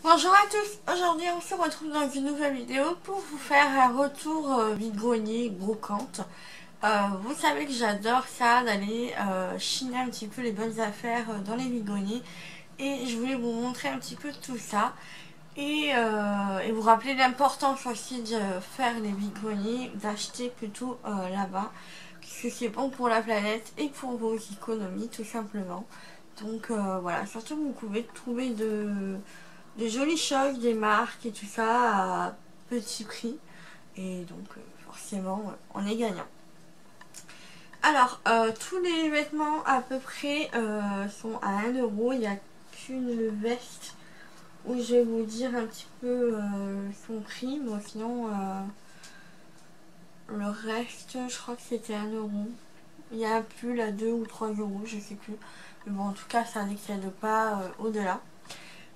Bonjour à tous, aujourd'hui on se retrouve dans une nouvelle vidéo pour vous faire un retour vide-grenier brocante. Vous savez que j'adore ça, d'aller chiner un petit peu les bonnes affaires dans les vide-greniers. Et je voulais vous montrer un petit peu tout ça. Et vous rappeler l'importance aussi de faire les vide-greniers, d'acheter plutôt là-bas. Parce que c'est bon pour la planète et pour vos économies tout simplement. Donc voilà, surtout vous pouvez trouver de jolies choses, des marques et tout ça à petit prix. Et donc forcément on est gagnant. Alors tous les vêtements à peu près sont à 1 €. Il n'y a qu'une veste où je vais vous dire un petit peu son prix. Bon sinon le reste je crois que c'était 1 €. Il y a un pull à 2 ou 3 €, je sais plus. Mais bon en tout cas ça n'excède pas au-delà.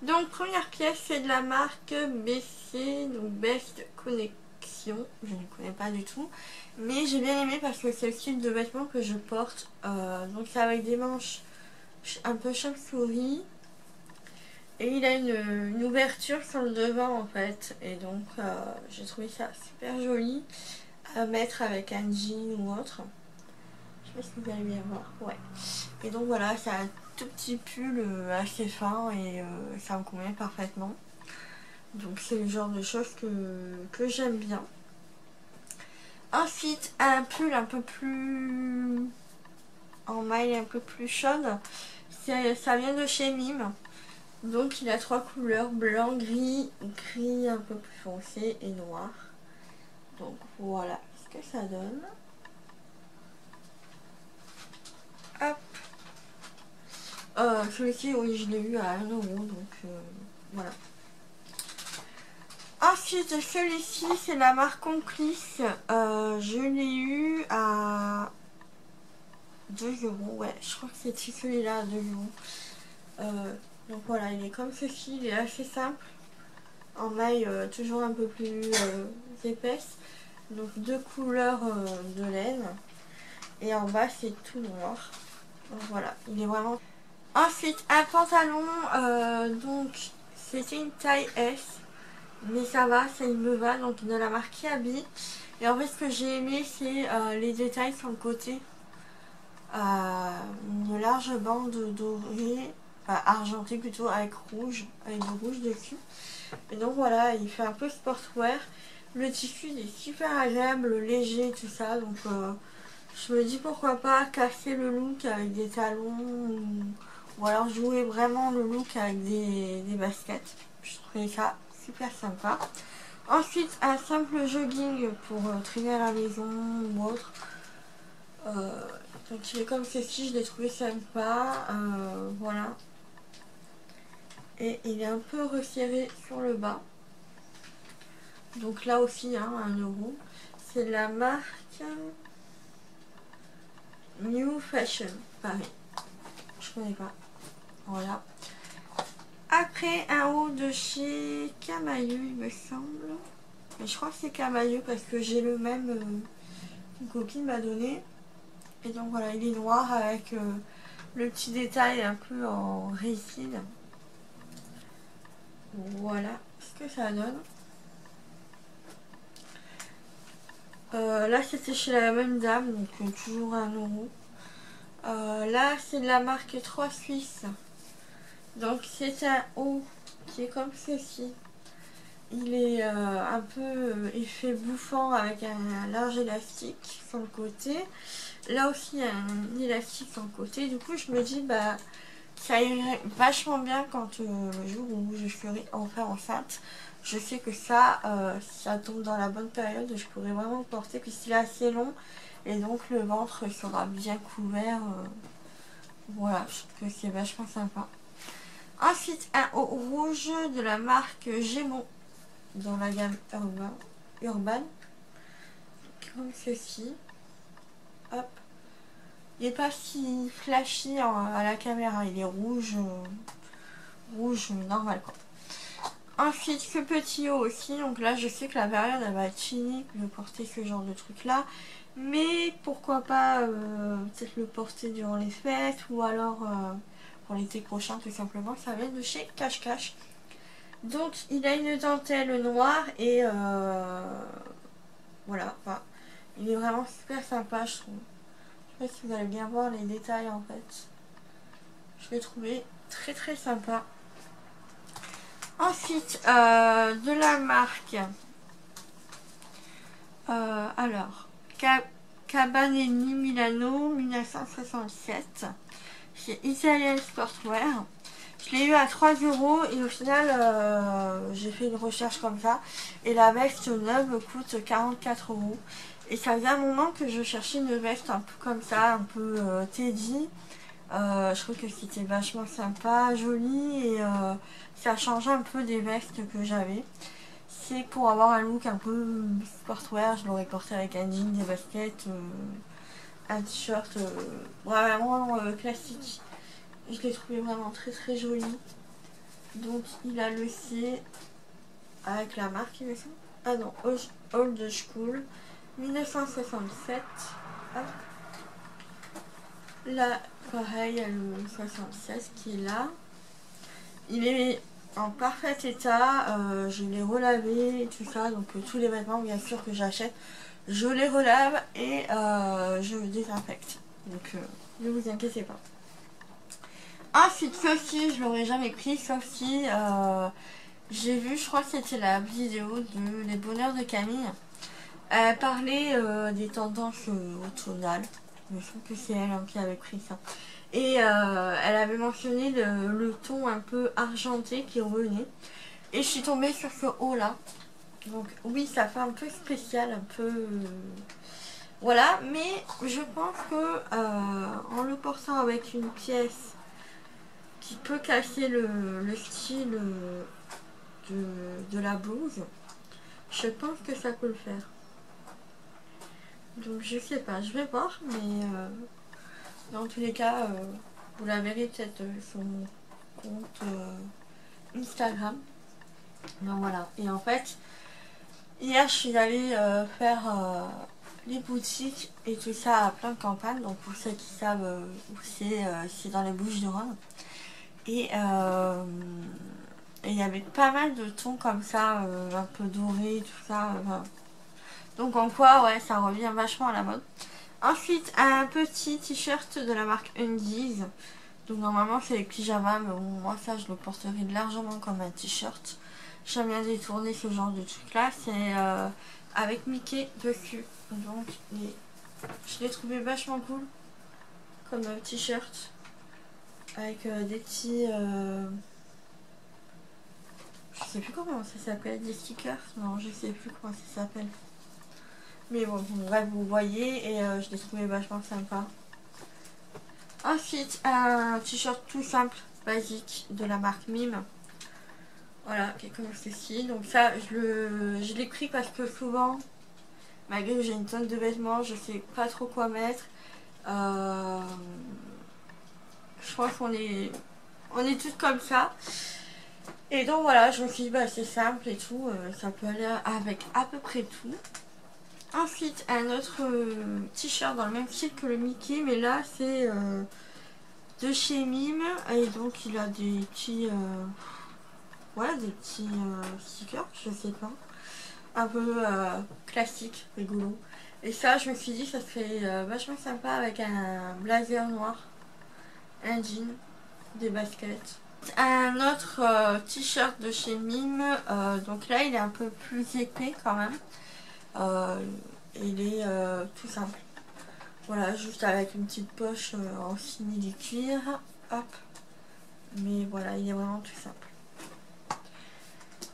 Donc première pièce, c'est de la marque BC, donc Best Connection, je ne connais pas du tout, mais j'ai bien aimé parce que c'est le style de vêtements que je porte. Donc c'est avec des manches un peu chauve-souris et il a une ouverture sur le devant en fait, et donc j'ai trouvé ça super joli à mettre avec un jean ou autre. Je sais pas si vous allez bien voir, ouais. Et donc voilà, c'est un tout petit pull assez fin et ça me convient parfaitement. Donc c'est le genre de choses que j'aime bien. Ensuite, un pull un peu plus en maille un peu plus chaude. Ça vient de chez Mime. Donc il a 3 couleurs, blanc, gris, gris un peu plus foncé et noir. Donc voilà ce que ça donne. Hop. Celui-ci, oui, je l'ai eu à 1 €, donc voilà. Ensuite, celui-ci, c'est la marque Complice. Je l'ai eu à 2 €. Ouais, je crois que c'est celui-là à 2 €. Donc voilà, il est comme ceci, il est assez simple. En maille toujours un peu plus épaisse. Donc 2 couleurs de laine. Et en bas, c'est tout noir. Donc voilà, il est vraiment... Ensuite, un pantalon, donc c'était une taille S, mais ça va, ça il me va, donc de la marque Kiabi. Et en fait, ce que j'ai aimé, c'est les détails sur le côté. Une large bande dorée, enfin argentée plutôt, avec rouge, avec du rouge dessus. Et donc voilà, il fait un peu sportwear. Le tissu il est super agréable, léger, tout ça, donc je me dis pourquoi pas casser le look avec des talons ou alors jouer vraiment le look avec des baskets. Je trouvais ça super sympa. Ensuite, un simple jogging pour traîner à la maison ou autre. Donc il est comme ceci, je l'ai trouvé sympa. Voilà. Et il est un peu resserré sur le bas. Donc là aussi, hein, 1 €. C'est de la marque New Fashion, pareil. Je connais pas. Voilà. Après, un haut de chez Camailleux, il me semble. Mais je crois que c'est Camailleux parce que j'ai le même qu'une copine m'a donné. Et donc voilà, il est noir avec le petit détail un peu en résine. Voilà ce que ça donne. Là c'était chez la même dame, donc toujours 1 €. Là c'est de la marque 3 Suisse. Donc c'est un haut qui est comme ceci. Il est un peu effet bouffant avec un large élastique sur le côté. Là aussi il y a un élastique sur le côté. Du coup je me dis bah ça irait vachement bien quand le jour où je serai enfin enceinte. Je sais que ça tombe dans la bonne période. Je pourrais vraiment le porter puisqu'il est assez long. Et donc le ventre sera bien couvert. Voilà, je trouve que c'est vachement sympa. Ensuite, un haut rouge de la marque Gémeaux dans la gamme Urban. Comme ceci. Hop. Il n'est pas si flashy à la caméra. Il est rouge, rouge normal quoi. Ensuite, ce petit haut aussi. Donc là, je sais que la période elle va être finie de porter ce genre de truc là. Mais pourquoi pas peut-être le porter durant les fêtes ou alors pour l'été prochain tout simplement. Ça vient de chez Cache Cache. Donc il a une dentelle noire et voilà, enfin, il est vraiment super sympa je trouve. Je sais pas si vous allez bien voir les détails en fait. Je l'ai trouvé très très sympa. Ensuite, de la marque, alors, Cabanelli Milano 1967. C'est Italian Sportwear. Je l'ai eu à 3 € et au final, j'ai fait une recherche comme ça. Et la veste neuve coûte 44 €. Et ça faisait un moment que je cherchais une veste un peu comme ça, un peu Teddy. Je trouve que c'était vachement sympa, joli et ça changeait un peu des vestes que j'avais. C'est pour avoir un look un peu sportwear, je l'aurais porté avec un jean, des baskets, un t-shirt vraiment classique. Je l'ai trouvé vraiment très très joli. Donc il a le C avec la marque, il me semble. Ah non, Old School 1967. Hop. Là, pareil, il y a le 76 qui est là. Il est en parfait état. Je l'ai relavé et tout ça. Donc tous les vêtements, bien sûr, que j'achète, je les relave et je les désinfecte. Donc ne vous inquiétez pas. Ensuite, ceci, je l'aurais jamais pris, sauf si j'ai vu, je crois que c'était la vidéo de Les Bonheurs de Camille. Elle parlait des tendances automnales. Je me semble que c'est elle qui avait pris ça. Et elle avait mentionné le ton un peu argenté qui revenait. Et je suis tombée sur ce haut là. Donc oui, ça fait un peu spécial, un peu... voilà, mais je pense que en le portant avec une pièce qui peut casser le style de la blouse, je pense que ça peut le faire. Donc je sais pas, je vais voir, mais dans tous les cas, vous la verrez peut-être sur mon compte Instagram. Donc voilà, et en fait, hier je suis allée faire les boutiques et tout ça à plein de campagne. Donc pour ceux qui savent où c'est dans les Bouches-du-Rhône. Et il y avait pas mal de tons comme ça, un peu dorés, tout ça. Donc en quoi, ouais, ça revient vachement à la mode. Ensuite, un petit t-shirt de la marque Undies. Donc normalement c'est les pyjamas, mais bon, moi ça je le porterai largement comme un t-shirt. J'aime bien détourner ce genre de truc là. C'est avec Mickey dessus. Donc je l'ai trouvé vachement cool comme t-shirt. Avec des petits... je sais plus comment ça s'appelle, des stickers. Non, je sais plus comment ça s'appelle. Mais bon, bref, vous voyez, et je l'ai trouvé vachement sympa. Ensuite, un t-shirt tout simple, basique, de la marque Mime. Voilà, qui est comme ceci. Donc ça, je l'ai pris parce que souvent, malgré que j'ai une tonne de vêtements, je sais pas trop quoi mettre. Je pense qu'on est toutes comme ça. Et donc voilà, je me suis dit, bah, c'est simple et tout, ça peut aller avec à peu près tout. Ensuite, un autre t-shirt dans le même style que le Mickey, mais là c'est de chez Mime. Et donc il a des petits, ouais, des petits stickers, je sais pas, un peu classique, rigolo. Et ça, je me suis dit, ça serait vachement sympa avec un blazer noir, un jean, des baskets. Un autre t-shirt de chez Mime, donc là il est un peu plus épais quand même. Il est tout simple. Voilà, juste avec une petite poche en simili cuir. Hop. Mais voilà, il est vraiment tout simple.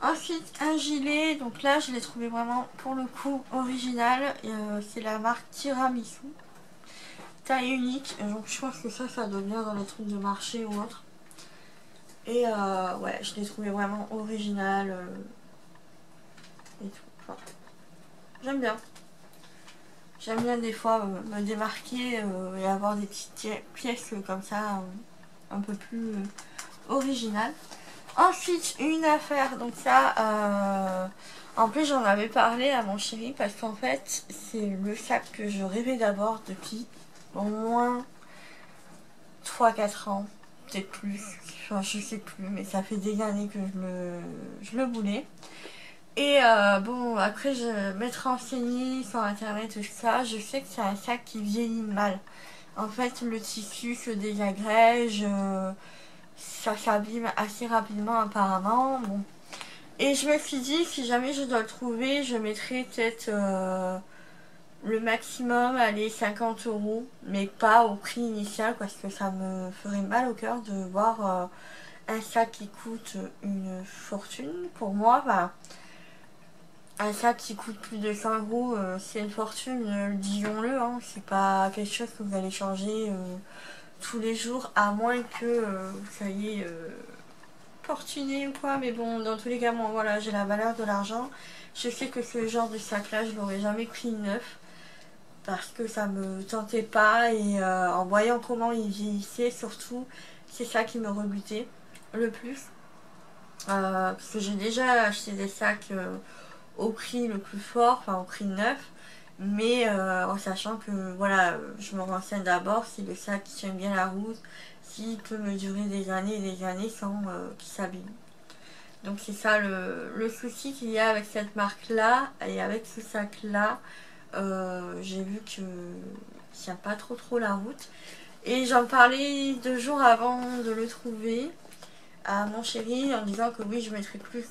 Ensuite, un gilet. Donc là, je l'ai trouvé vraiment, pour le coup, original. C'est la marque Tiramisu. Taille unique. Donc je pense que ça doit venir dans les trucs de marché ou autre. Et ouais, je l'ai trouvé vraiment original. Et tout. Enfin, j'aime bien. J'aime bien des fois me démarquer et avoir des petites pièces comme ça, un peu plus originales. Ensuite, une affaire, donc ça, en plus j'en avais parlé à mon chéri parce qu'en fait, c'est le sac que je rêvais d'avoir depuis au moins 3-4 ans. peut-être plus, enfin, je sais plus, mais ça fait des années que je le voulais. Et bon, après je m'être renseignée sur internet tout ça, je sais que c'est un sac qui vieillit mal. En fait, le tissu se désagrège, ça s'abîme assez rapidement apparemment. Bon. Et je me suis dit, si jamais je dois le trouver, je mettrai peut-être le maximum, allez, 50 euros, mais pas au prix initial parce que ça me ferait mal au cœur de voir un sac qui coûte une fortune. Pour moi, bah, un sac qui coûte plus de 100 euros, c'est une fortune, disons-le, hein. C'est pas quelque chose que vous allez changer tous les jours, à moins que vous soyez fortuné ou quoi. Mais bon, dans tous les cas, moi, voilà, j'ai la valeur de l'argent. Je sais que ce genre de sac-là, je l'aurais jamais pris neuf parce que ça me tentait pas. Et en voyant comment il vieillissait, surtout, c'est ça qui me rebutait le plus. Parce que j'ai déjà acheté des sacs au prix le plus fort, enfin au prix neuf, mais en sachant que voilà, je me renseigne d'abord si le sac tient bien la route, s'il peut me durer des années et des années sans qu'il s'abîme. Donc c'est ça le souci qu'il y a avec cette marque là et avec ce sac là. J'ai vu que ça tient pas trop la route. Et j'en parlais 2 jours avant de le trouver à mon chéri en disant que oui, je mettrais plus,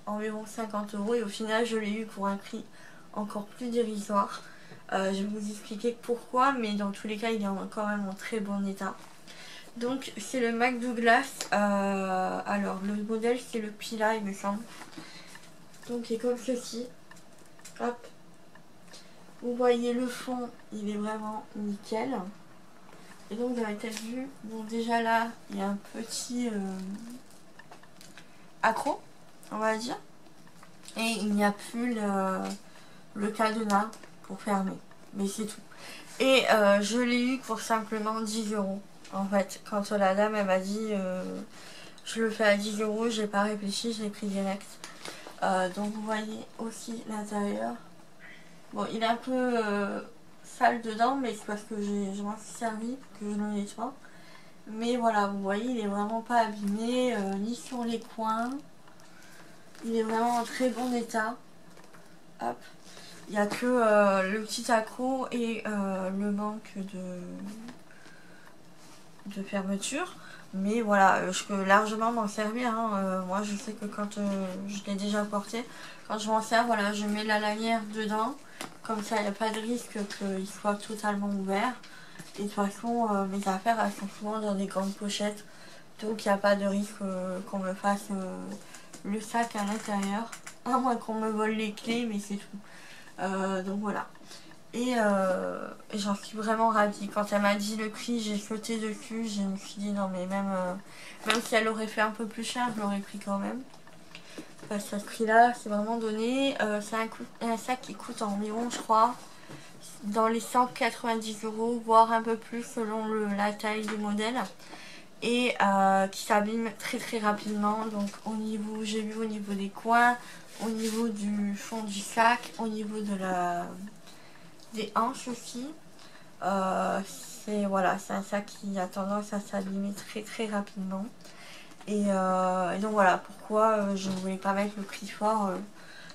environ 50 euros, et au final je l'ai eu pour un prix encore plus dérisoire. Je vais vous expliquer pourquoi, mais dans tous les cas il est quand même en très bon état. Donc c'est le Mac Douglas, alors le modèle c'est le Pila il me semble. Donc il est comme ceci, hop, vous voyez le fond, il est vraiment nickel. Et donc vous avez peut-être vu, bon déjà là il y a un petit accro, on va dire. Et il n'y a plus le cadenas pour fermer. Mais c'est tout. Et je l'ai eu pour simplement 10 euros. En fait, quand la dame elle m'a dit je le fais à 10 euros, j'ai pas réfléchi, je l'ai pris direct. Donc vous voyez aussi l'intérieur. Bon, il est un peu sale dedans, mais c'est parce que je m'en suis servi pour que je le nettoie. Mais voilà, vous voyez, il est vraiment pas abîmé, ni sur les coins. Il est vraiment en très bon état. Hop. Il n'y a que le petit accro et le manque de fermeture. Mais voilà, je peux largement m'en servir. Hein. Moi, je sais que quand je l'ai déjà porté, quand je m'en sers, voilà, je mets la lanière dedans. Comme ça, il n'y a pas de risque qu'il soit totalement ouvert. Et de toute façon, mes affaires, elles sont souvent dans des grandes pochettes. Donc, il n'y a pas de risque qu'on me fasse le sac à l'intérieur. À moins qu'on me vole les clés, mais c'est tout. Donc voilà. Et j'en suis vraiment ravie. Quand elle m'a dit le prix, j'ai sauté dessus. Je me suis dit non mais même si elle aurait fait un peu plus cher, je l'aurais pris quand même. Parce que ce prix là, c'est vraiment donné. C'est un sac qui coûte environ, je crois, dans les 190 euros, voire un peu plus selon la taille du modèle. Et qui s'abîme très rapidement. Donc au niveau, j'ai vu au niveau des coins, au niveau du fond du sac, au niveau de des hanches aussi. Voilà, c'est un sac qui a tendance à s'abîmer très rapidement. Et donc voilà pourquoi je ne voulais pas mettre le prix fort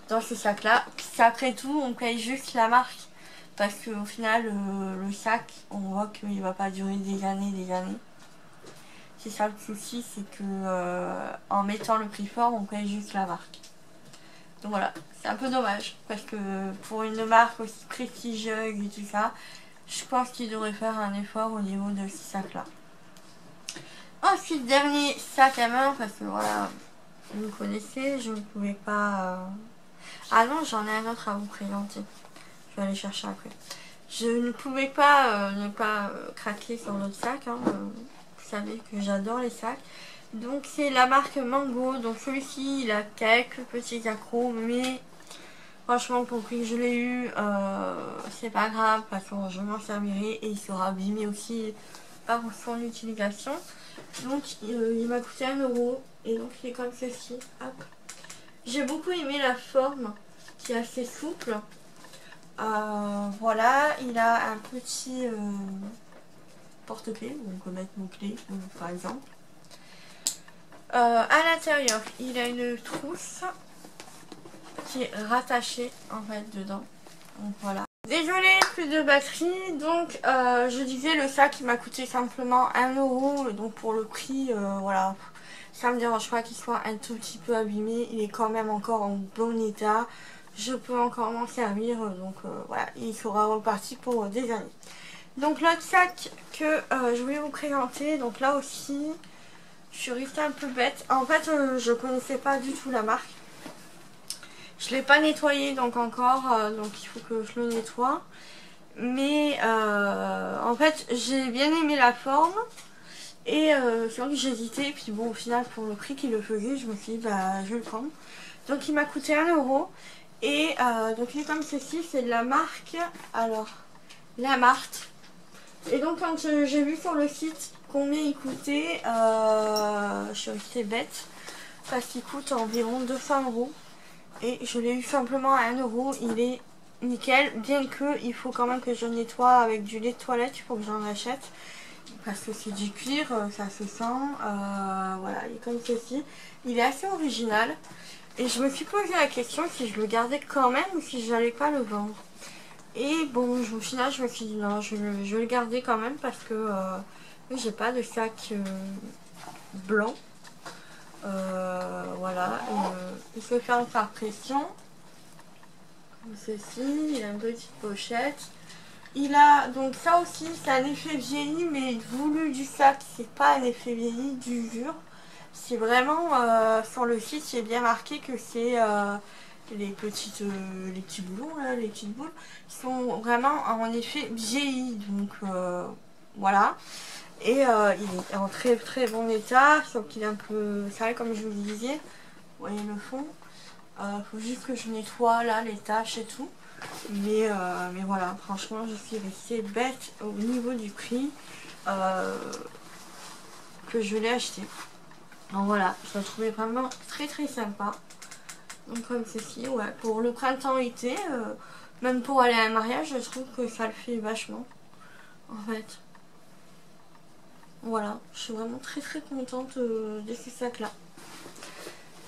dans ce sac là. Après tout, on paye juste la marque. Parce qu'au final, le sac, on voit qu'il ne va pas durer des années. C'est ça le souci, c'est que en mettant le prix fort, on paye juste la marque. Donc voilà, c'est un peu dommage, parce que pour une marque aussi prestigieuse et tout ça, je pense qu'il devrait faire un effort au niveau de ce sac-là. Ensuite, dernier sac à main, parce que voilà, vous me connaissez, je ne pouvais pas... Ah non, j'en ai un autre à vous présenter. Je vais aller chercher après. Je ne pouvais pas ne pas craquer sur notre sac, hein. Vous savez que j'adore les sacs. Donc c'est la marque Mango. Donc celui-ci il a quelques petits accros, mais franchement pour le prix que je l'ai eu, c'est pas grave parce que je m'en servirai et il sera abîmé aussi par son utilisation. Donc il m'a coûté 1 euro et donc il est comme ceci. Hop. J'ai beaucoup aimé la forme qui est assez souple. Voilà, il a un petit porte-clés où on peut mettre nos clés par exemple. À l'intérieur, il a une trousse qui est rattachée en fait dedans. Donc voilà. Désolée, plus de batterie. Donc je disais, le sac il m'a coûté simplement 1 €. Donc pour le prix, voilà, ça me dérange pas qu'il soit un tout petit peu abîmé. Il est quand même encore en bon état. Je peux encore m'en servir. Donc voilà, il sera reparti pour des années. Donc l'autre sac que je voulais vous présenter. Donc là aussi, je suis restée un peu bête. En fait, je connaissais pas du tout la marque. Je l'ai pas nettoyé donc encore, donc il faut que je le nettoie. Mais en fait, j'ai bien aimé la forme. Et c'est vrai que j'hésitais. Puis bon, au final, pour le prix qu'il le faisait, je me suis dit, bah, je vais le prendre. Donc il m'a coûté 1 €. Et donc il est comme ceci, c'est de la marque, alors, la Marthe. Et donc quand j'ai vu sur le site combien il coûtait, je suis restée bête. Parce qu'il coûte environ 200 €. Et je l'ai eu simplement à 1 €. Il est nickel. Bien que il faut quand même que je nettoie avec du lait de toilette. Il faut que j'en achète. Parce que c'est du cuir. Ça se sent. Voilà. Il est comme ceci. Il est assez original. Et je me suis posé la question si je le gardais quand même ou si j'allais pas le vendre. Et bon, au final, je me suis dit non, je vais le garder quand même. Parce que j'ai pas de sac blanc. Voilà, il se ferme par pression, comme ceci. Il a une petite pochette. Il a, donc ça aussi, c'est un effet vieilli, mais voulu du sac, c'est pas un effet vieilli d'usure. C'est vraiment, sur le site, c'est bien marqué que c'est les petits boulons, là, les petites boules, qui sont vraiment en effet vieilli. Donc voilà. Et il est en très très bon état, sauf qu'il est un peu sale comme je vous le disais. Vous voyez le fond. Faut juste que je nettoie là les taches et tout. Mais voilà, franchement je suis restée bête au niveau du prix que je l'ai acheté. Donc voilà, je le trouvais vraiment très très sympa. Donc comme ceci, ouais, pour le printemps-été, même pour aller à un mariage, je trouve que ça le fait vachement. En fait. Voilà, je suis vraiment très très contente de ce sac là.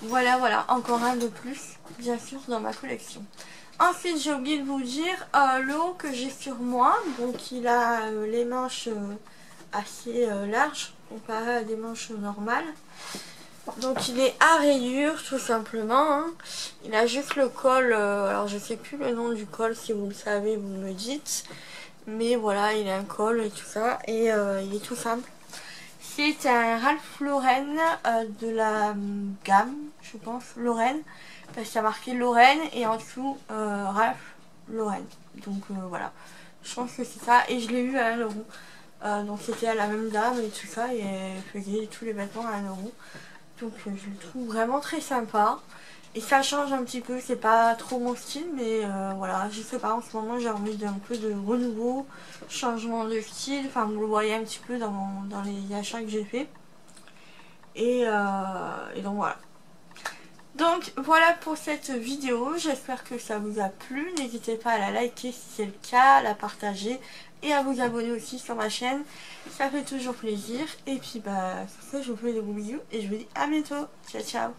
Voilà, voilà, encore un de plus, bien sûr, dans ma collection. Ensuite, j'ai oublié de vous dire le haut que j'ai sur moi. Donc, il a les manches assez larges, comparé à des manches normales. Donc, il est à rayures, tout simplement. Hein. Il a juste le col, alors je sais plus le nom du col, si vous le savez, vous me le dites. Mais voilà, il a un col et tout ça, et il est tout simple. C'est un Ralph Lauren de la gamme, je pense, Lauren. Parce qu'il y a marqué Lauren et en dessous Ralph Lauren. Donc voilà, je pense que c'est ça. Et je l'ai eu à 1 €. Donc c'était à la même dame et tout ça. Et elle faisait tous les vêtements à 1 €. Donc je le trouve vraiment très sympa. Et ça change un petit peu, c'est pas trop mon style, mais voilà, je sais pas, en ce moment j'ai envie d'un peu de renouveau, changement de style, enfin vous le voyez un petit peu dans les achats que j'ai fait. Et donc voilà. Donc voilà pour cette vidéo, j'espère que ça vous a plu, n'hésitez pas à la liker si c'est le cas, à la partager et à vous abonner aussi sur ma chaîne, ça fait toujours plaisir. Et puis bah sur ce je vous fais de gros bisous et je vous dis à bientôt, ciao ciao.